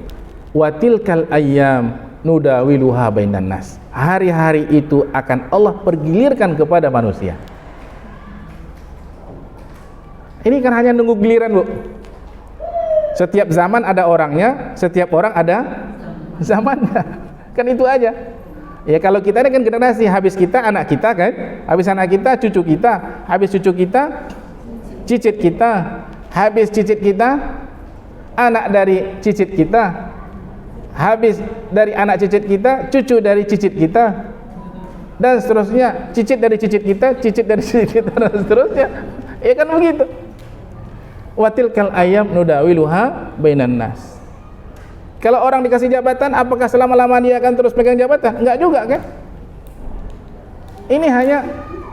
wa tilkal ayyam nudawiluha bainan nas. Hari-hari itu akan Allah pergilirkan kepada manusia. Ini kan hanya nunggu giliran, Bu. Setiap zaman ada orangnya, setiap orang ada zamannya. Kan itu aja. Ya kalau kita ini kan generasi, habis kita anak kita kan, habis anak kita cucu kita, habis cucu kita cicit kita, habis cicit kita anak dari cicit kita, habis dari anak cicit kita cucu dari cicit kita, dan seterusnya, cicit dari cicit kita, cicit dari cicit kita, dan seterusnya. Ya kan begitu. Watilkal ayyam nudawiluha bainan nas. Kalau orang dikasih jabatan, apakah selama-lama dia akan terus pegang jabatan? Enggak juga kan? Ini hanya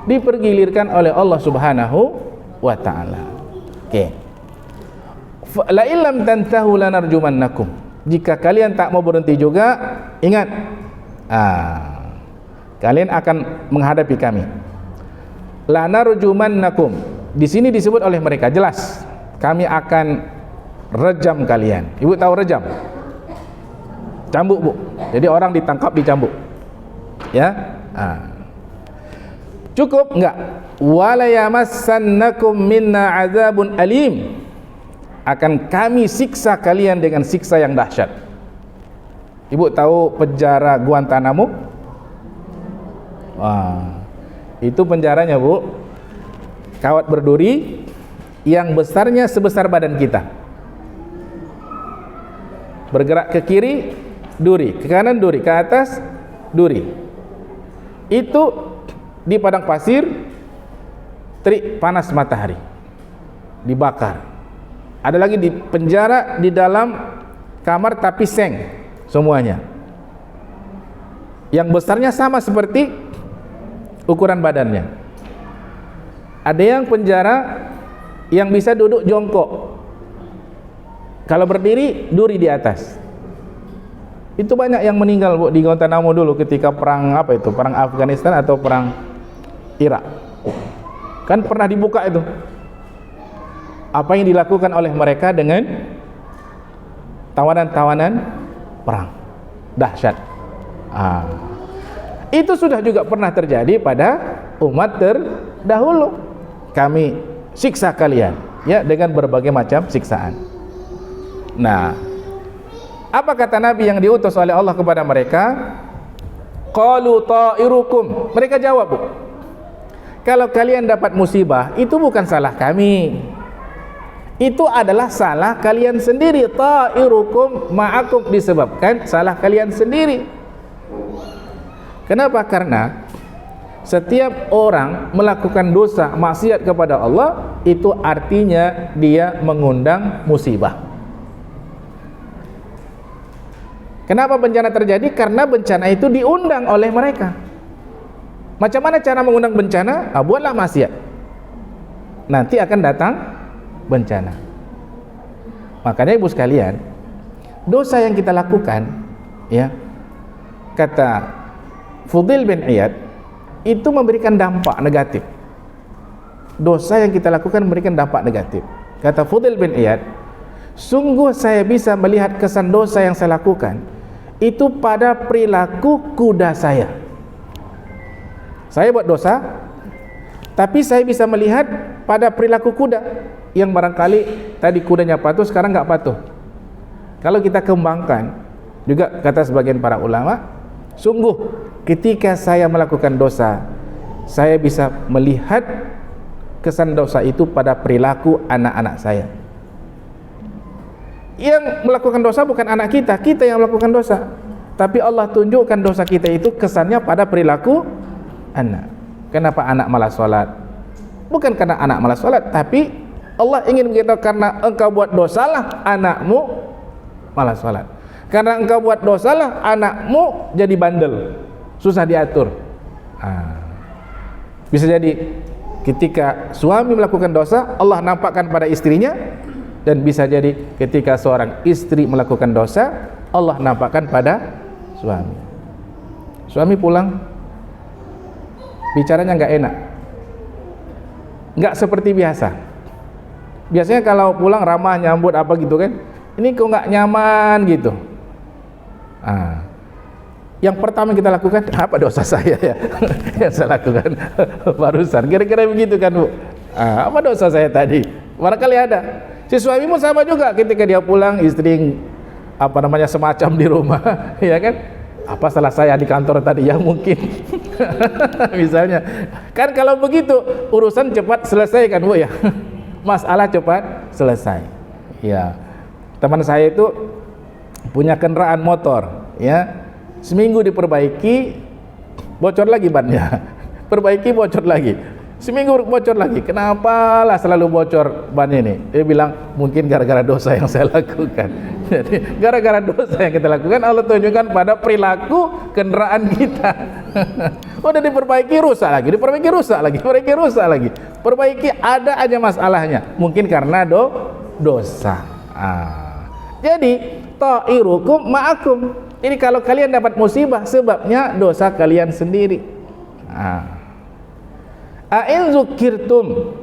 dipergilirkan oleh Allah Subhanahu wa ta'ala. Oke. La illam tantahu lanarjumannakum. Jika kalian tak mau berhenti juga, ingat, kalian akan menghadapi kami. Lanarjumannakum. Di sini disebut oleh mereka, jelas kami akan rejam kalian. Ibu tahu rejam? Cambuk, Bu. Jadi orang ditangkap dicambuk. Ya? Cukup enggak? Wala yamassannakum minna adzabun alim. Akan kami siksa kalian dengan siksa yang dahsyat. Ibu tahu penjara Guantanamo? Itu penjaranya, Bu. Kawat berduri yang besarnya sebesar badan kita. Bergerak ke kiri, duri, ke kanan duri, ke atas duri. Itu di padang pasir, terik panas matahari, dibakar. Ada lagi di penjara di dalam kamar tapi seng semuanya. Yang besarnya sama seperti ukuran badannya. Ada yang penjara yang bisa duduk jongkok. Kalau berdiri, duri di atas. Itu banyak yang meninggal, Bu, di Guantanamo dulu ketika perang perang Afghanistan atau perang Irak. Kan pernah dibuka itu. Apa yang dilakukan oleh mereka dengan tawanan-tawanan perang. Dahsyat. Itu sudah juga pernah terjadi pada umat terdahulu. Kami siksa kalian, ya, dengan berbagai macam siksaan. Nah, apa kata Nabi yang diutus oleh Allah kepada mereka? Qalu ta'irukum. Mereka jawab, Bu, kalau kalian dapat musibah, itu bukan salah kami. Itu adalah salah kalian sendiri. Ta'irukum ma'akum, disebabkan salah kalian sendiri. Kenapa? Karena setiap orang melakukan dosa maksiat kepada Allah, itu artinya dia mengundang musibah. Kenapa bencana terjadi? Karena bencana itu diundang oleh mereka. Macam mana cara mengundang bencana? Buatlah maksiat, nanti akan datang bencana. Makanya ibu sekalian, dosa yang kita lakukan, ya, kata Fudail bin Iyad, itu memberikan dampak negatif. Dosa yang kita lakukan memberikan dampak negatif. Kata Fudail bin Iyad, sungguh saya bisa melihat kesan dosa yang saya lakukan itu pada perilaku kuda saya. Saya buat dosa, tapi saya bisa melihat pada perilaku kuda yang barangkali tadi kudanya patuh, sekarang nggak patuh. Kalau kita kembangkan, juga kata sebagian para ulama, sungguh ketika saya melakukan dosa, saya bisa melihat kesan dosa itu pada perilaku anak-anak saya. Yang melakukan dosa bukan anak kita, kita yang melakukan dosa, tapi Allah tunjukkan dosa kita itu kesannya pada perilaku anak. Kenapa anak malas sholat? Bukan karena anak malas sholat, tapi Allah ingin beritahu, karena engkau buat dosalah anakmu malas sholat. Karena engkau buat dosalah anakmu jadi bandel, susah diatur. Bisa jadi ketika suami melakukan dosa, Allah nampakkan pada istrinya. Dan bisa jadi ketika seorang istri melakukan dosa, Allah nampakkan pada suami. Suami pulang, bicaranya nggak enak, nggak seperti biasa. Biasanya kalau pulang ramah, nyambut apa gitu kan, ini kok nggak nyaman gitu. Yang pertama kita lakukan, apa dosa saya ya yang saya lakukan barusan, kira-kira begitu kan, Bu. Apa dosa saya tadi? Barangkali ada. Si suami pun sama juga, ketika dia pulang, istri semacam di rumah, ya kan? Apa salah saya di kantor tadi? Ya mungkin. Misalnya, kan kalau begitu urusan cepat selesai kan, Bu, ya. Masalah cepat selesai. Ya. Teman saya itu punya kendaraan motor, ya. Seminggu diperbaiki, bocor lagi bannya. Perbaiki, bocor lagi. Seminggu bocor lagi. Kenapa lah selalu bocor ban ini? Dia bilang mungkin gara-gara dosa yang saya lakukan. Jadi gara-gara dosa yang kita lakukan, Allah tunjukkan pada perilaku kendaraan kita. Udah diperbaiki rusak lagi, diperbaiki rusak lagi, diperbaiki rusak lagi. Perbaiki, ada aja masalahnya. Mungkin karena dosa. Jadi ta'irukum ma'akum. Jadi kalau kalian dapat musibah, sebabnya dosa kalian sendiri. A'in zukirtum.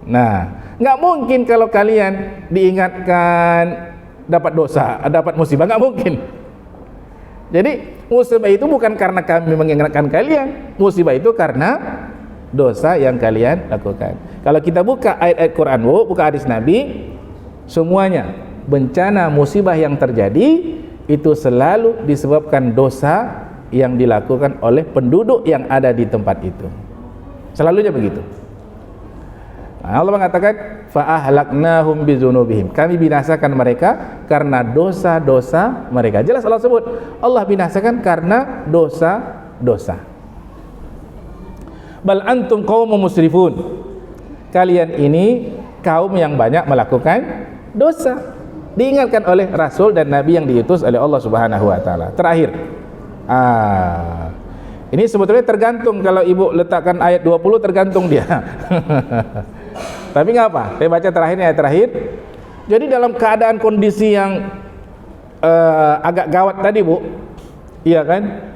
Nah, Nggak mungkin kalau kalian diingatkan dapat dosa, dapat musibah, nggak mungkin. Jadi musibah itu bukan karena kami mengingatkan kalian, musibah itu karena dosa yang kalian lakukan. Kalau kita buka ayat-ayat Quran, buka hadis Nabi, semuanya bencana musibah yang terjadi itu selalu disebabkan dosa yang dilakukan oleh penduduk yang ada di tempat itu. Selalunya begitu. Nah, Allah mengatakan fa'ahlaknahum bizunubihim, kami binasakan mereka karena dosa-dosa mereka. Jelas Allah sebut, Allah binasakan karena dosa-dosa. Bal antum qaumun musrifun, kalian ini kaum yang banyak melakukan dosa. Diingatkan oleh Rasul dan Nabi yang diutus oleh Allah Subhanahu wa taala. Terakhir, ini sebetulnya tergantung, kalau ibu letakkan ayat 20 tergantung dia. Tapi nggak apa, saya baca terakhirnya, ayat terakhir. Jadi dalam keadaan kondisi yang agak gawat tadi, Bu, iya kan?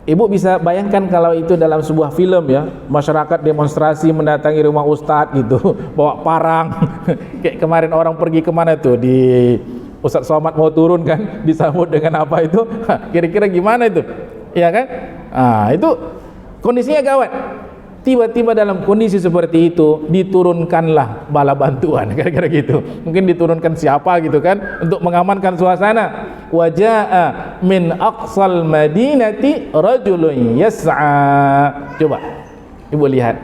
Ibu bisa bayangkan kalau itu dalam sebuah film ya, masyarakat demonstrasi mendatangi rumah ustadz gitu, bawa parang. Kayak kemarin orang pergi kemana tuh, di Ustadz Somad mau turun kan, disambut dengan apa itu? Kira-kira gimana itu? Iya kan? Itu kondisinya gawat. Tiba-tiba dalam kondisi seperti itu diturunkanlah bala bantuan, kira-kira gitu. Mungkin diturunkan siapa gitu kan untuk mengamankan suasana. Wajaa min aqsal madinati rajulun yas'a. Coba ibu lihat,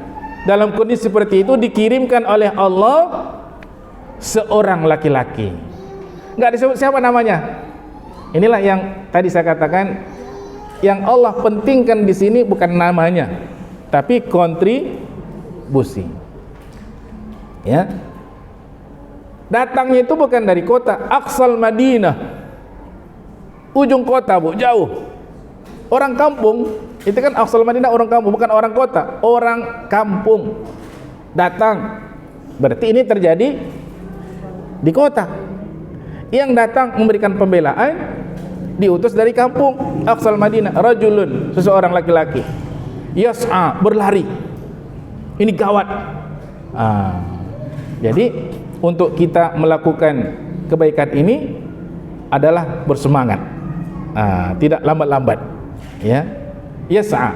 dalam kondisi seperti itu dikirimkan oleh Allah seorang laki-laki. Enggak disebut siapa namanya. Inilah yang tadi saya katakan, yang Allah pentingkan di sini bukan namanya, tapi kontribusi. Ya. Datangnya itu bukan dari kota Aqsal Madinah, ujung kota, Bu, jauh. Orang kampung, itu kan Aqsal Madinah, orang kampung, bukan orang kota, orang kampung datang. Berarti ini terjadi di kota. Yang datang memberikan pembelaan diutus dari kampung Aqsal Madinah, rajulun, seseorang laki-laki. Yas'a, berlari. Ini gawat. Jadi untuk kita melakukan kebaikan ini adalah bersemangat, tidak lambat-lambat, ya. Yas'a.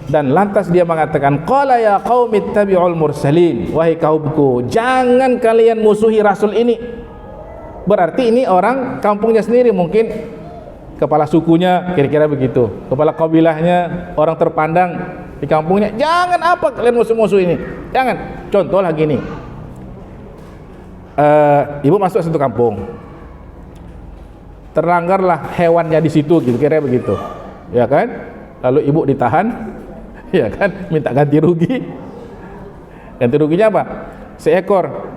Dan lantas dia mengatakan, qala ya qaumi ittabi'ul mursalin, wahai kaumku, jangan kalian musuhi rasul ini. Berarti ini orang kampungnya sendiri, mungkin kepala sukunya, kira-kira begitu, kepala kabilahnya, orang terpandang di kampungnya. Jangan apa kalian musuh-musuh ini, jangan. Contoh lagi nih, ibu masuk satu kampung, terlanggarlah hewannya di situ, gitu, kira-kira begitu, ya kan? Lalu ibu ditahan, ya kan, minta ganti rugi. Ganti ruginya apa? Seekor.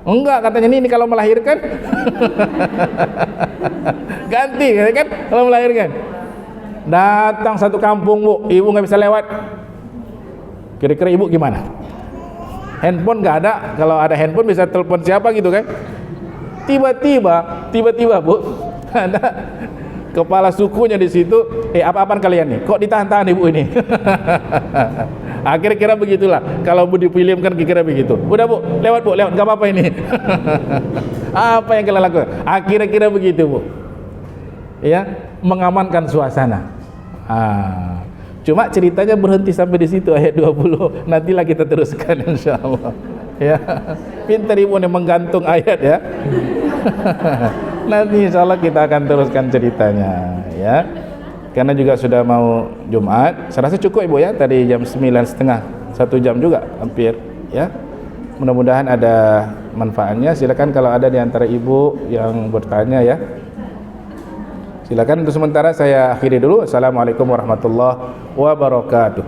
Enggak, katanya ini kalau melahirkan ganti, kan, kalau melahirkan. Datang satu kampung, Bu, ibu nggak bisa lewat. Kira-kira ibu gimana? Handphone nggak ada. Kalau ada handphone bisa telepon siapa gitu kan? Tiba-tiba, Bu, ada kepala sukunya di situ. Apa-apaan kalian nih? Kok ditahan-tahan ibu ini? Kira-kira begitulah. Kalau Bu difilmkan kira-kira begitu. Udah, Bu, lewat, Bu, lewat, nggak apa-apa ini. Apa yang kalian lakukan? Kira-kira begitu, Bu. Ya, mengamankan suasana. Cuma ceritanya berhenti sampai di situ, ayat 20. Nantilah kita teruskan insyaallah. Ya, pintar ibu nih menggantung ayat ya. Nanti insyaallah kita akan teruskan ceritanya, ya. Karena juga sudah mau Jumat. Saya rasa cukup ibu ya, tadi jam 9.30, 1 jam juga hampir, ya. Mudah-mudahan ada manfaatnya. Silakan kalau ada di antara ibu yang bertanya, ya. Silakan. Untuk sementara saya akhiri dulu. Assalamualaikum warahmatullahi wabarakatuh.